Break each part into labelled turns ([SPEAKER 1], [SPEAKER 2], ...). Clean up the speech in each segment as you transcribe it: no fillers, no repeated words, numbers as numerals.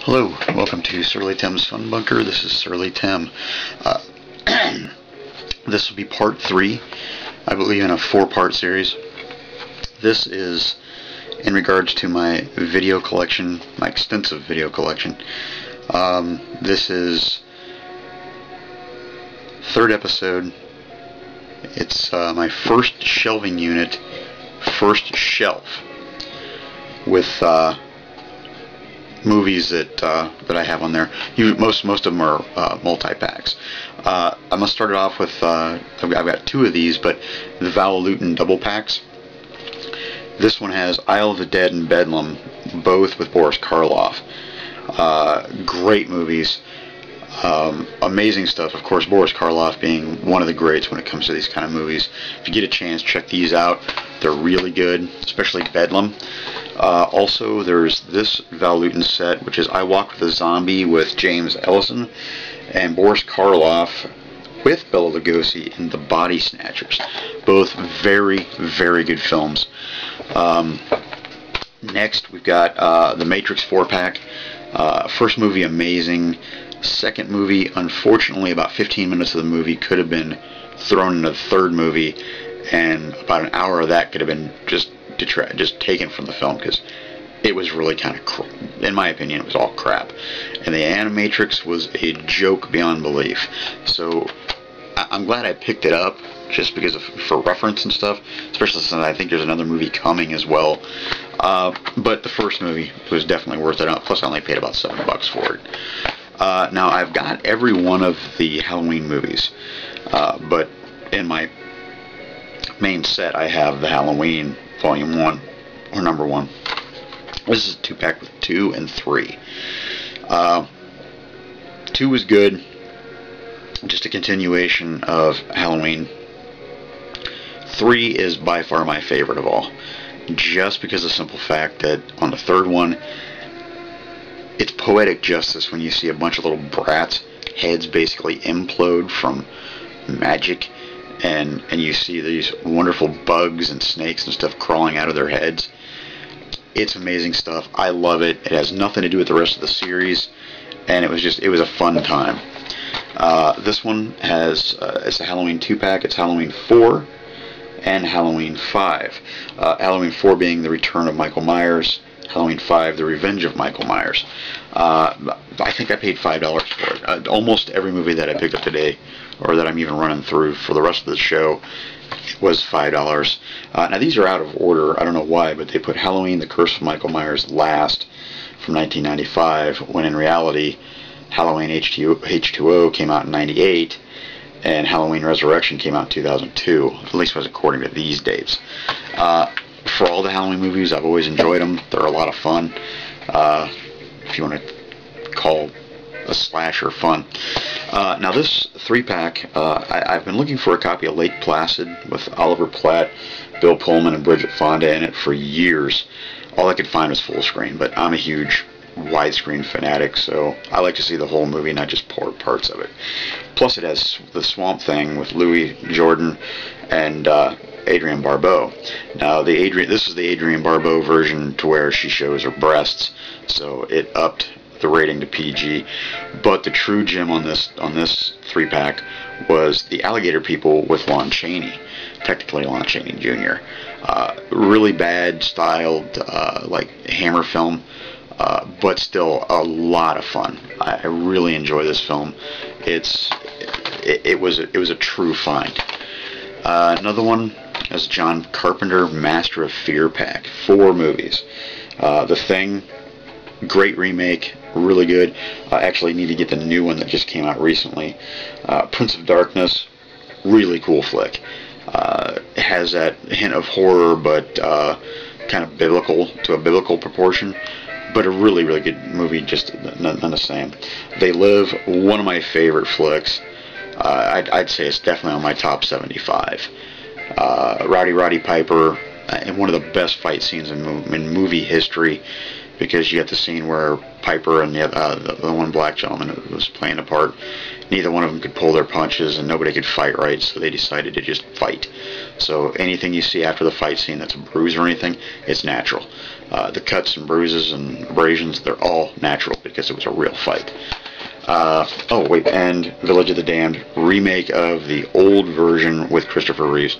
[SPEAKER 1] Hello, welcome to Surly Tim's Fun Bunker. This is Surly Tim. Uh, this will be part 3, I believe, in a 4-part series. This is in regards to my video collection, my extensive video collection. This is 3rd episode. It's my first shelving unit, first shelf, with movies that I have on there. Most of them are multi-packs. I'm gonna start it off with I've got 2 of these, but the Val Lewton double packs. This one has Isle of the Dead and Bedlam, both with Boris Karloff. Great movies. Amazing stuff. Of course, Boris Karloff being one of the greats when it comes to these kind of movies. If you get a chance, check these out. They're really good, especially Bedlam. Also, there's this Val Lewton set, which is I Walked with a Zombie with James Ellison and Boris Karloff with Bela Lugosi in The Body Snatchers. Both very, very good films. Next, we've got The Matrix 4-pack. First movie, amazing. Second movie, unfortunately, about 15 minutes of the movie could have been thrown into the third movie, and about an hour of that could have been just taken from the film, because it was really kind of, in my opinion, it was all crap. And the Animatrix was a joke beyond belief. So I'm glad I picked it up, just because for reference and stuff, especially since I think there's another movie coming as well. But the first movie was definitely worth it. Plus, I only paid about $7 for it. Now, I've got every one of the Halloween movies, but in my main set, I have the Halloween Volume 1, or Number 1. This is a 2-pack with 2 and 3. 2 was good, just a continuation of Halloween. 3 is by far my favorite of all, just because of the simple fact that on the third one, it's poetic justice when you see a bunch of little brats' heads basically implode from magic, and you see these wonderful bugs and snakes and stuff crawling out of their heads. It's amazing stuff. I love it. It has nothing to do with the rest of the series, and it was a fun time. This one has it's a Halloween 2-pack. It's Halloween 4 and Halloween 5. Halloween 4 being the return of Michael Myers. Halloween 5, The Revenge of Michael Myers. I think I paid $5 for it. Almost every movie that I picked up today, or that I'm even running through for the rest of the show, was $5. Now, these are out of order. I don't know why, but they put Halloween, The Curse of Michael Myers last from 1995, when in reality, Halloween H2O came out in 98, and Halloween Resurrection came out in 2002, at least was according to these dates. For all the Halloween movies, I've always enjoyed them. They're a lot of fun, if you want to call a slasher fun. Now this 3-pack, I've been looking for a copy of Lake Placid with Oliver Platt, Bill Pullman, and Bridget Fonda in it for years. All I could find was full screen, but I'm a huge widescreen fanatic, so I like to see the whole movie, not just parts of it. Plus, it has the Swamp Thing with Louis Jordan and Adrienne Barbeau. Now, this is the Adrienne Barbeau version, to where she shows her breasts, so it upped the rating to PG. But the true gem on this 3-pack was the Alligator People with Lon Chaney, technically Lon Chaney Jr. Really bad styled, like Hammer film, but still a lot of fun. I really enjoy this film. It was a true find. Another one is John Carpenter Master of Fear pack. 4 movies. The Thing, great remake, really good. I actually need to get the new one that just came out recently. Prince of Darkness, really cool flick. It has that hint of horror, but kind of biblical, to a biblical proportion. But a really, really good movie, just none the same. They Live, one of my favorite flicks. I'd say it's definitely on my top 75. Roddy Piper, and one of the best fight scenes in movie history. because you got the scene where Piper and the one black gentleman who was playing a part, neither one of them could pull their punches and nobody could fight right, so they decided to just fight. So anything you see after the fight scene that's a bruise or anything, it's natural. The cuts and bruises and abrasions, they're all natural because it was a real fight. Oh wait, and Village of the Damned, remake of the old version with Christopher Reeves.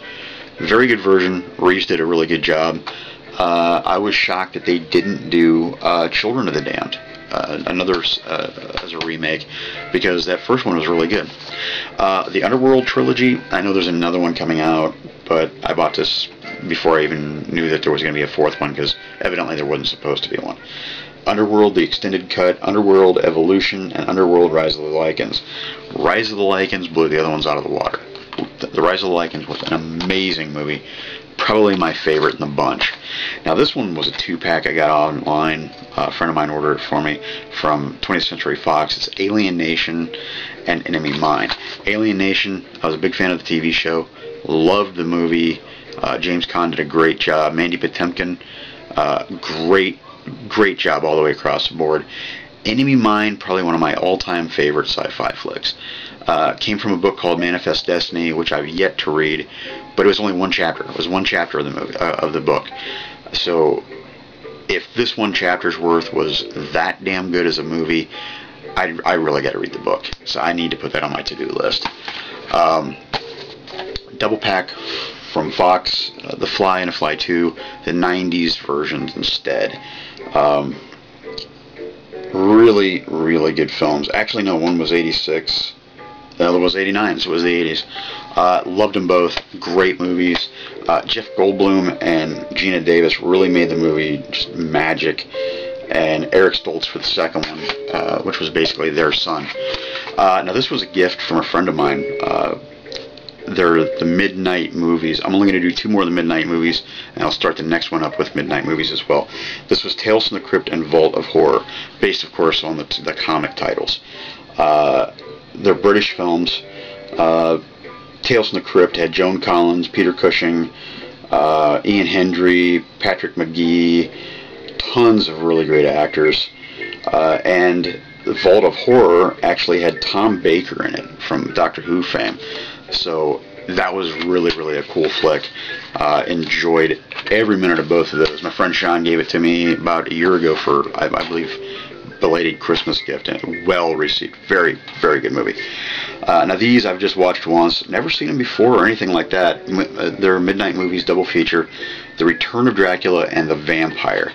[SPEAKER 1] Very good version. Reeves did a really good job. I was shocked that they didn't do Children of the Damned, another as a remake, because that first one was really good. The Underworld trilogy, I know there's another one coming out, but I bought this before I even knew that there was going to be a fourth one, because evidently there wasn't supposed to be one. Underworld, the extended cut, Underworld Evolution, and Underworld Rise of the Lycans. Rise of the Lycans blew the other ones out of the water. The Rise of the Lycans was an amazing movie. Probably my favorite in the bunch. Now this one was a 2-pack I got online. A friend of mine ordered it for me from 20th Century Fox. It's Alien Nation and Enemy Mine. Alien Nation, I was a big fan of the TV show. Loved the movie. James Caan did a great job. Mandy Patinkin, great job all the way across the board. Enemy Mine, probably one of my all-time favorite sci-fi flicks. Came from a book called Manifest Destiny, which I've yet to read, but it was only one chapter. It was one chapter of the movie, of the book. So, if this one chapter's worth was that damn good as a movie, I really got to read the book. So I need to put that on my to-do list. Double pack from Fox, The Fly and The Fly 2, the 90s versions instead. Really, really good films. Actually, no, one was 86. The other was 89, so it was the 80s. Loved them both. Great movies. Jeff Goldblum and Gina Davis really made the movie just magic. And Eric Stoltz for the second one, which was basically their son. Now, this was a gift from a friend of mine. They're the Midnight movies. I'm only going to do 2 more of the Midnight movies, and I'll start the next one up with Midnight movies as well. This was Tales from the Crypt and Vault of Horror, based, of course, on the comic titles. They're British films. Tales from the Crypt had Joan Collins, Peter Cushing, Ian Hendry, Patrick McGee, tons of really great actors. And the Vault of Horror actually had Tom Baker in it from Doctor Who fame. So that was really, really a cool flick. Enjoyed every minute of both of those. My friend Sean gave it to me about a year ago for, I believe, belated Christmas gift, and well received. Very, very good movie. Now these I've just watched once. Never seen them before or anything like that. They're Midnight movies, double feature. The Return of Dracula and The Vampire.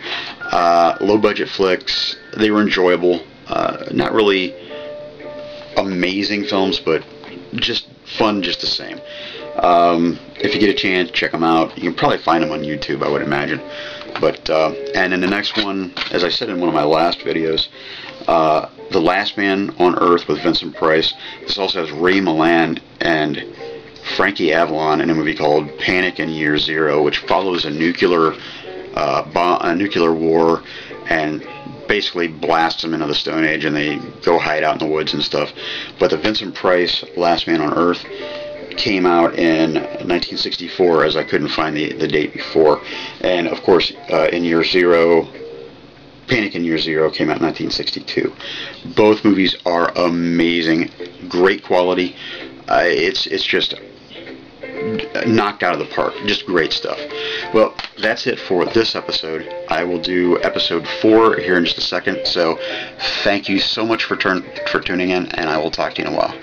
[SPEAKER 1] Low budget flicks. They were enjoyable. Not really amazing films, but just fun just the same. If you get a chance, check them out. You can probably find them on YouTube, I would imagine. But and in the next one, as I said in one of my last videos, The Last Man on Earth with Vincent Price. This also has Ray Milland and Frankie Avalon in a movie called Panic in Year Zero, which follows a nuclear war and basically blasts them into the Stone Age, and they go hide out in the woods and stuff. But the Vincent Price Last Man on Earth came out in 1964, as I couldn't find the date before. And of course, in Year Zero, Panic in Year Zero came out in 1962. Both movies are amazing, great quality. It's just knocked out of the park. Just great stuff. Well, that's it for this episode. I will do episode 4 here in just a second. So thank you so much for tuning in, and I will talk to you in a while.